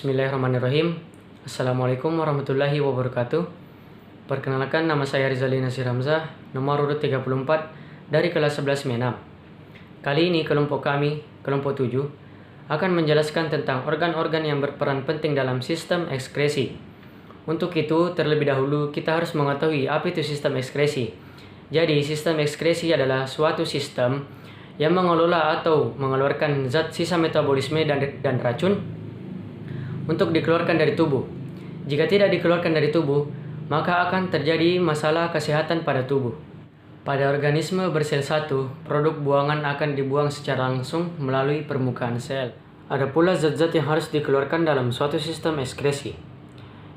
Bismillahirrahmanirrahim. Assalamualaikum warahmatullahi wabarakatuh. Perkenalkan, nama saya Rizali Nasir Hamzah, nomor urut 34 dari kelas 11 MENAM. Kali ini kelompok kami, kelompok 7, akan menjelaskan tentang organ-organ yang berperan penting dalam sistem ekskresi. Untuk itu, terlebih dahulu kita harus mengetahui apa itu sistem ekskresi. Jadi, sistem ekskresi adalah suatu sistem yang mengelola atau mengeluarkan zat sisa metabolisme dan racun untuk dikeluarkan dari tubuh. Jika tidak dikeluarkan dari tubuh, maka akan terjadi masalah kesehatan pada tubuh. Pada organisme bersel satu, produk buangan akan dibuang secara langsung melalui permukaan sel. Ada pula zat-zat yang harus dikeluarkan dalam suatu sistem ekskresi.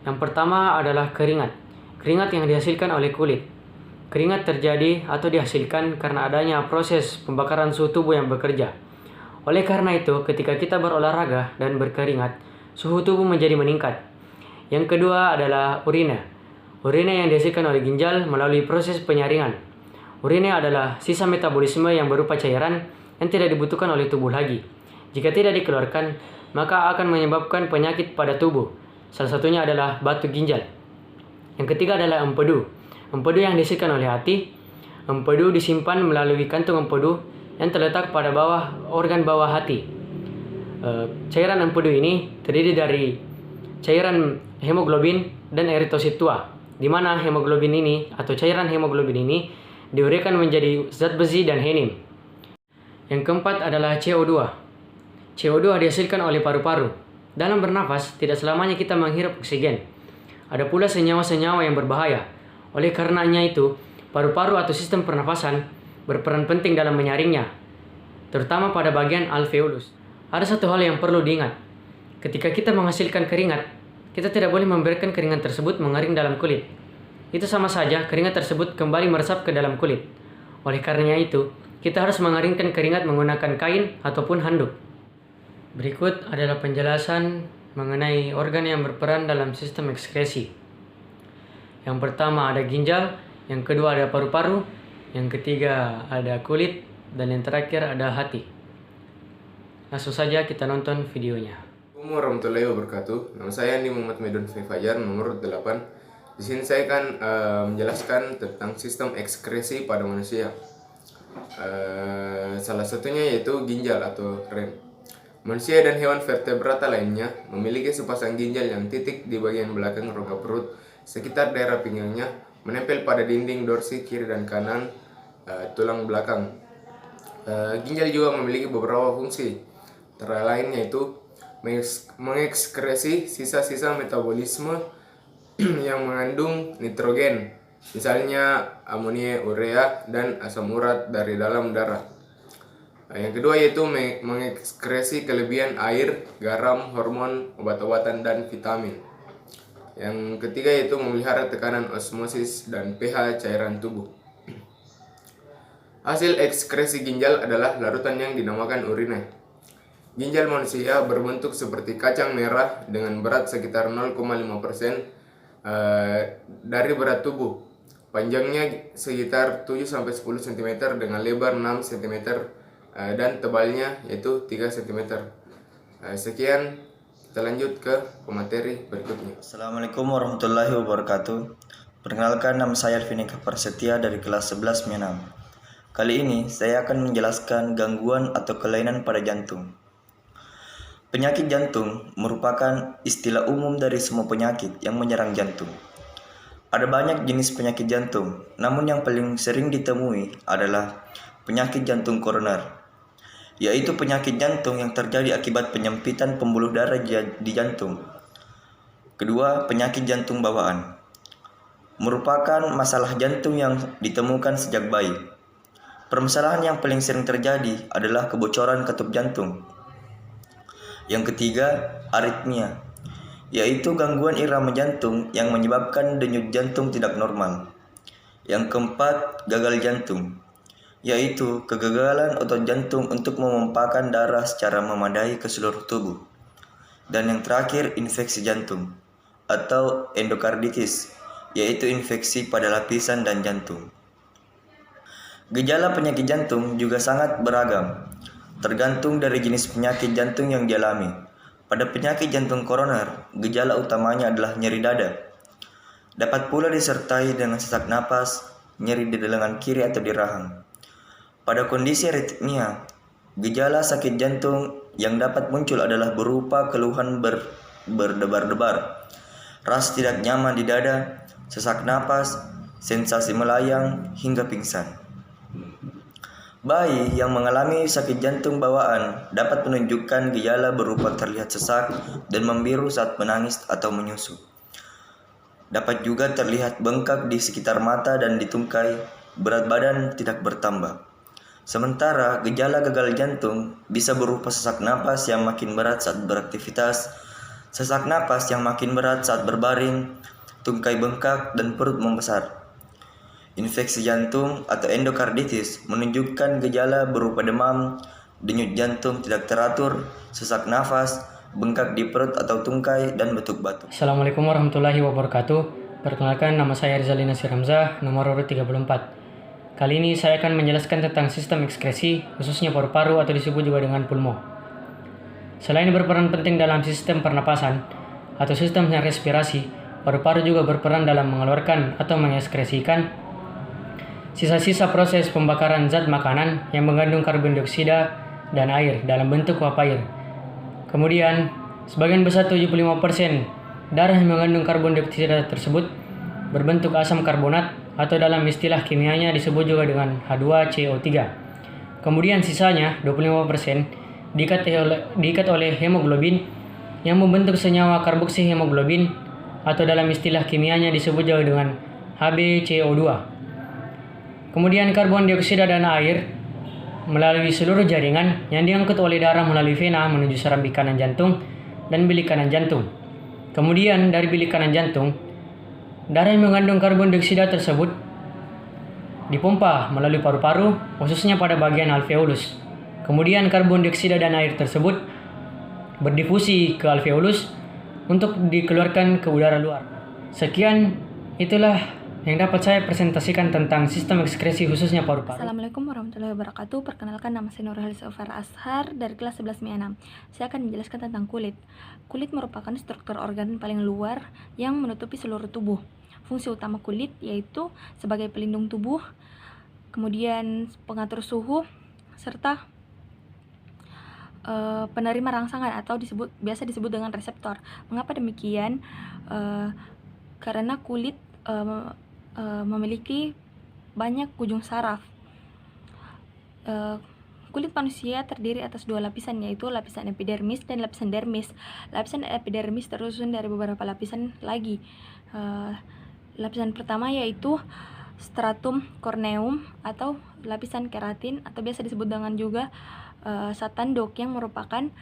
Yang pertama adalah keringat. Keringat yang dihasilkan oleh kulit. Keringat terjadi atau dihasilkan karena adanya proses pembakaran suhu tubuh yang bekerja. Oleh karena itu, ketika kita berolahraga dan berkeringat, suhu tubuh menjadi meningkat. Yang kedua adalah urina. Urina yang dihasilkan oleh ginjal melalui proses penyaringan. Urina adalah sisa metabolisme yang berupa cairan yang tidak dibutuhkan oleh tubuh lagi. Jika tidak dikeluarkan, maka akan menyebabkan penyakit pada tubuh. Salah satunya adalah batuk ginjal. Yang ketiga adalah empedu. Empedu yang dihasilkan oleh hati. Empedu disimpan melalui kantung empedu yang terletak pada organ bawah hati. Cairan empedu ini terdiri dari cairan hemoglobin dan eritosit tua, di mana hemoglobin ini atau cairan hemoglobin ini diuraikan menjadi zat besi dan henin. Yang keempat adalah CO2. CO2 dihasilkan oleh paru-paru. Dalam bernafas, tidak selamanya kita menghirup oksigen. Ada pula senyawa-senyawa yang berbahaya. Oleh karenanya itu, paru-paru atau sistem pernafasan berperan penting dalam menyaringnya, terutama pada bagian alveolus. Ada satu hal yang perlu diingat. Ketika kita menghasilkan keringat, kita tidak boleh membiarkan keringat tersebut mengering dalam kulit. Itu sama saja keringat tersebut kembali meresap ke dalam kulit. Oleh karenanya itu, kita harus mengeringkan keringat menggunakan kain ataupun handuk. Berikut adalah penjelasan mengenai organ yang berperan dalam sistem ekskresi. Yang pertama ada ginjal, yang kedua ada paru-paru, yang ketiga ada kulit, dan yang terakhir ada hati. Langsung saja kita nonton videonya. Assalamualaikum warahmatullahi wabarakatuh. Nama saya Andi Muhammad Medun Fajar, nomor 8. Di sini saya akan menjelaskan tentang sistem ekskresi pada manusia. Salah satunya yaitu ginjal atau rem. Manusia dan hewan vertebrata lainnya memiliki sepasang ginjal yang titik di bagian belakang rongga perut sekitar daerah pinggangnya, menempel pada dinding dorsi kiri dan kanan tulang belakang. Ginjal juga memiliki beberapa fungsi, antara lain yaitu mengekskresi sisa-sisa metabolisme yang mengandung nitrogen, misalnya amonia, urea, dan asam urat dari dalam darah. Yang kedua yaitu mengekskresi kelebihan air, garam, hormon, obat-obatan, dan vitamin. Yang ketiga yaitu memelihara tekanan osmosis dan pH cairan tubuh. Hasil ekskresi ginjal adalah larutan yang dinamakan urina. Ginjal manusia berbentuk seperti kacang merah dengan berat sekitar 0,5% dari berat tubuh. Panjangnya sekitar 7-10 cm dengan lebar 6 cm dan tebalnya yaitu 3 cm. Sekian, kita lanjut ke pemateri berikutnya. Assalamualaikum warahmatullahi wabarakatuh. Perkenalkan, nama saya Alvinika Prasetya dari kelas 11 MENAM. Kali ini saya akan menjelaskan gangguan atau kelainan pada jantung. Penyakit jantung merupakan istilah umum dari semua penyakit yang menyerang jantung. Ada banyak jenis penyakit jantung, namun yang paling sering ditemui adalah penyakit jantung koroner, yaitu penyakit jantung yang terjadi akibat penyempitan pembuluh darah di jantung. Kedua, penyakit jantung bawaan merupakan masalah jantung yang ditemukan sejak bayi. Permasalahan yang paling sering terjadi adalah kebocoran katup jantung. Yang ketiga, aritmia, yaitu gangguan irama jantung yang menyebabkan denyut jantung tidak normal. Yang keempat, gagal jantung, yaitu kegagalan otot jantung untuk memompakan darah secara memadai ke seluruh tubuh. Dan yang terakhir, infeksi jantung atau endokarditis, yaitu infeksi pada lapisan dan jantung. Gejala penyakit jantung juga sangat beragam, tergantung dari jenis penyakit jantung yang dialami. Pada penyakit jantung koroner, gejala utamanya adalah nyeri dada. Dapat pula disertai dengan sesak napas, nyeri di lengan kiri atau di rahang. Pada kondisi aritmia, gejala sakit jantung yang dapat muncul adalah berupa keluhan berdebar-debar, rasa tidak nyaman di dada, sesak napas, sensasi melayang, hingga pingsan. Bayi yang mengalami sakit jantung bawaan dapat menunjukkan gejala berupa terlihat sesak dan membiru saat menangis atau menyusu. Dapat juga terlihat bengkak di sekitar mata dan di tungkai, berat badan tidak bertambah. Sementara gejala gagal jantung bisa berupa sesak napas yang makin berat saat beraktivitas, sesak napas yang makin berat saat berbaring, tungkai bengkak, dan perut membesar. Infeksi jantung atau endokarditis menunjukkan gejala berupa demam, denyut jantung tidak teratur, sesak nafas, bengkak di perut atau tungkai, dan batuk-batuk. Assalamualaikum warahmatullahi wabarakatuh. Perkenalkan, nama saya Rizali Nasir Ramzah, nomor urut 34. Kali ini saya akan menjelaskan tentang sistem ekskresi, khususnya paru-paru atau disebut juga dengan pulmo. Selain berperan penting dalam sistem pernapasan atau sistem respirasi, paru-paru juga berperan dalam mengeluarkan atau mengekskresikan sisa-sisa proses pembakaran zat makanan yang mengandung karbon dioksida dan air dalam bentuk uap air. Kemudian, sebagian besar 75% darah yang mengandung karbon dioksida tersebut berbentuk asam karbonat atau dalam istilah kimianya disebut juga dengan H2CO3. Kemudian sisanya 25% diikat oleh hemoglobin yang membentuk senyawa karboksihemoglobin atau dalam istilah kimianya disebut juga dengan HbCO2. Kemudian karbon dioksida dan air melalui seluruh jaringan yang diangkut oleh darah melalui vena menuju serambi kanan jantung dan bilik kanan jantung. Kemudian dari bilik kanan jantung, darah yang mengandung karbon dioksida tersebut dipompa melalui paru-paru, khususnya pada bagian alveolus. Kemudian karbon dioksida dan air tersebut berdifusi ke alveolus untuk dikeluarkan ke udara luar. Sekian, itulah yang dapat saya presentasikan tentang sistem ekskresi khususnya paru-paru. Assalamualaikum warahmatullahi wabarakatuh. Perkenalkan, nama saya Nurhalis Alfar Ashar dari kelas 11 MI 6. Saya akan menjelaskan tentang kulit. Kulit merupakan struktur organ paling luar yang menutupi seluruh tubuh. Fungsi utama kulit yaitu sebagai pelindung tubuh, kemudian pengatur suhu, serta penerima rangsangan atau biasa disebut dengan reseptor. Mengapa demikian? Karena kulit memiliki banyak ujung saraf. Kulit manusia terdiri atas dua lapisan, yaitu lapisan epidermis dan lapisan dermis. Lapisan epidermis tersusun dari beberapa lapisan lagi. Lapisan pertama yaitu stratum corneum atau lapisan keratin atau biasa disebut dengan juga satandok yang merupakan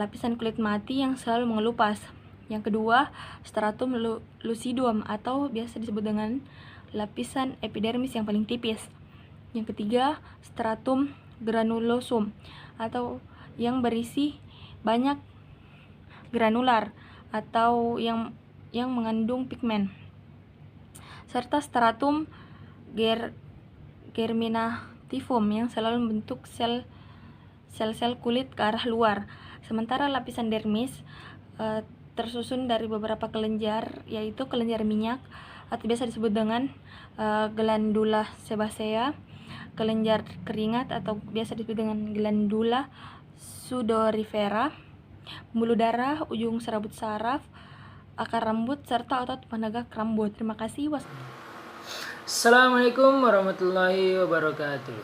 lapisan kulit mati yang selalu mengelupas. Yang kedua, stratum lucidum atau biasa disebut dengan lapisan epidermis yang paling tipis. Yang ketiga, stratum granulosum atau yang berisi banyak granular atau yang mengandung pigmen. Serta stratum germinativum yang selalu membentuk sel-sel kulit ke arah luar. Sementara lapisan dermis tersusun dari beberapa kelenjar, yaitu kelenjar minyak atau biasa disebut dengan glandula sebacea, kelenjar keringat atau biasa disebut dengan glandula sudorifera, pembuluh darah, ujung serabut saraf, akar rambut, serta otot penegak rambut. Terima kasih. Assalamualaikum warahmatullahi wabarakatuh.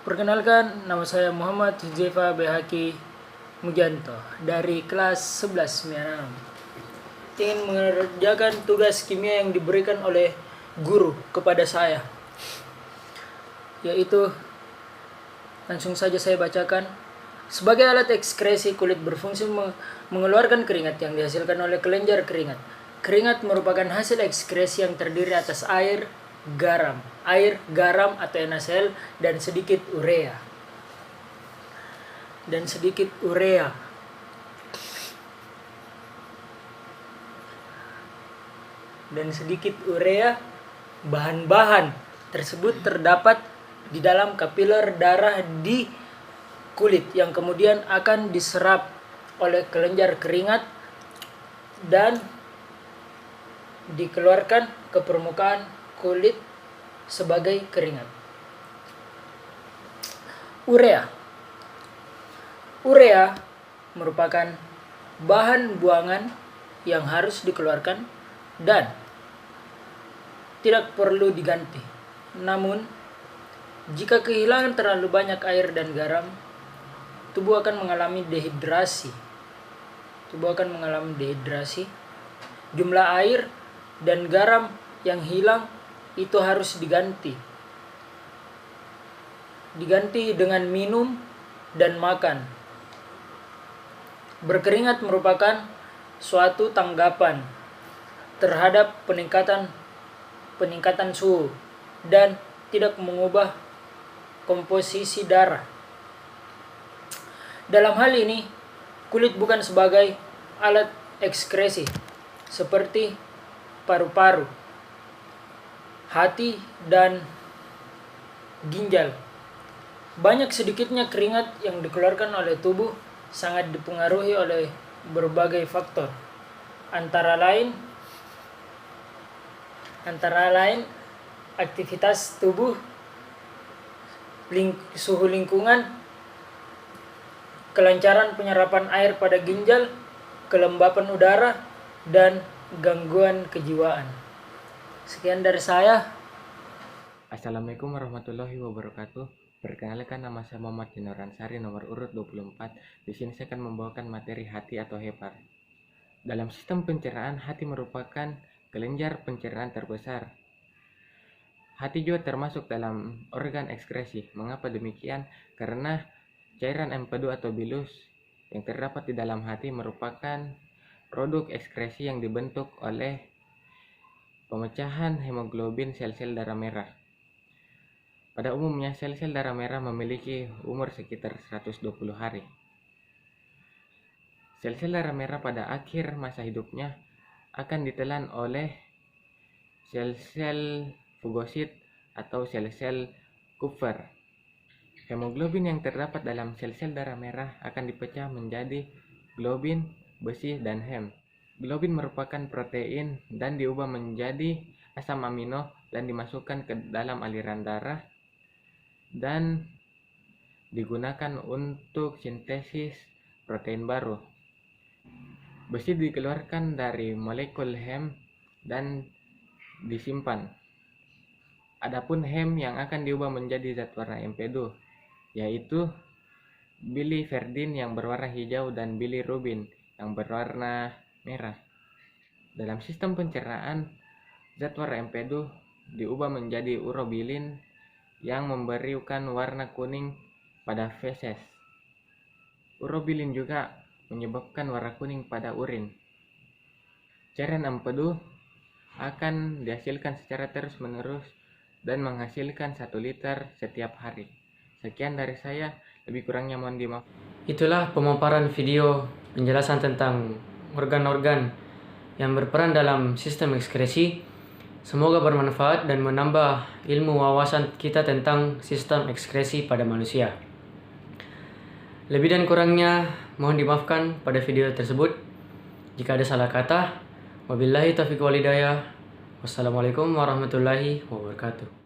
Perkenalkan, nama saya Muhammad Huzaifa Behaki Mujanto dari kelas 11 MI 6. Ingin mengerjakan tugas kimia yang diberikan oleh guru kepada saya, yaitu langsung saja saya bacakan. Sebagai alat ekskresi, kulit berfungsi mengeluarkan keringat yang dihasilkan oleh kelenjar keringat. Keringat merupakan hasil ekskresi yang terdiri atas air, garam atau NaCl dan sedikit urea. Bahan-bahan tersebut terdapat di dalam kapiler darah di kulit yang kemudian akan diserap oleh kelenjar keringat dan dikeluarkan ke permukaan kulit sebagai keringat. Urea. Urea merupakan bahan buangan yang harus dikeluarkan dan tidak perlu diganti. Namun, jika kehilangan terlalu banyak air dan garam, tubuh akan mengalami dehidrasi. Jumlah air dan garam yang hilang itu harus diganti dengan minum dan makan. Berkeringat merupakan suatu tanggapan terhadap peningkatan suhu dan tidak mengubah komposisi darah. Dalam hal ini, kulit bukan sebagai alat ekskresi seperti paru-paru, hati, dan ginjal. Banyak sedikitnya keringat yang dikeluarkan oleh tubuh sangat dipengaruhi oleh berbagai faktor, antara lain aktivitas tubuh, suhu lingkungan, kelancaran penyerapan air pada ginjal, kelembapan udara, dan gangguan kejiwaan. Sekian dari saya. Assalamualaikum warahmatullahi wabarakatuh. Perkenalkan, nama saya Muhammad Dinoransari, nomor urut 24. Di sini saya akan membawakan materi hati atau hepar. Dalam sistem pencernaan, hati merupakan kelenjar pencernaan terbesar. Hati juga termasuk dalam organ ekskresi. Mengapa demikian? Karena cairan empedu atau bilus yang terdapat di dalam hati merupakan produk ekskresi yang dibentuk oleh pemecahan hemoglobin sel-sel darah merah. Pada umumnya, sel-sel darah merah memiliki umur sekitar 120 hari. Sel-sel darah merah pada akhir masa hidupnya akan ditelan oleh sel-sel fagosit atau sel-sel Kupffer. Hemoglobin yang terdapat dalam sel-sel darah merah akan dipecah menjadi globin, besi, dan hem. Globin merupakan protein dan diubah menjadi asam amino dan dimasukkan ke dalam aliran darah dan digunakan untuk sintesis protein baru. Besi dikeluarkan dari molekul hem dan disimpan. Adapun hem yang akan diubah menjadi zat warna empedu, yaitu biliverdin yang berwarna hijau dan bilirubin yang berwarna merah. Dalam sistem pencernaan, zat warna empedu diubah menjadi urobilin yang memberikan warna kuning pada feses. Urobilin juga menyebabkan warna kuning pada urin. Cairan empedu akan dihasilkan secara terus-menerus dan menghasilkan 1 liter setiap hari. Sekian dari saya, lebih kurangnya mohon dimaaf. Itulah pemaparan video penjelasan tentang organ-organ yang berperan dalam sistem ekskresi. Semoga bermanfaat dan menambah ilmu wawasan kita tentang sistem ekskresi pada manusia. Lebih dan kurangnya mohon dimaafkan pada video tersebut. Jika ada salah kata, wabillahi taufiq wal hidayah. Wassalamualaikum warahmatullahi wabarakatuh.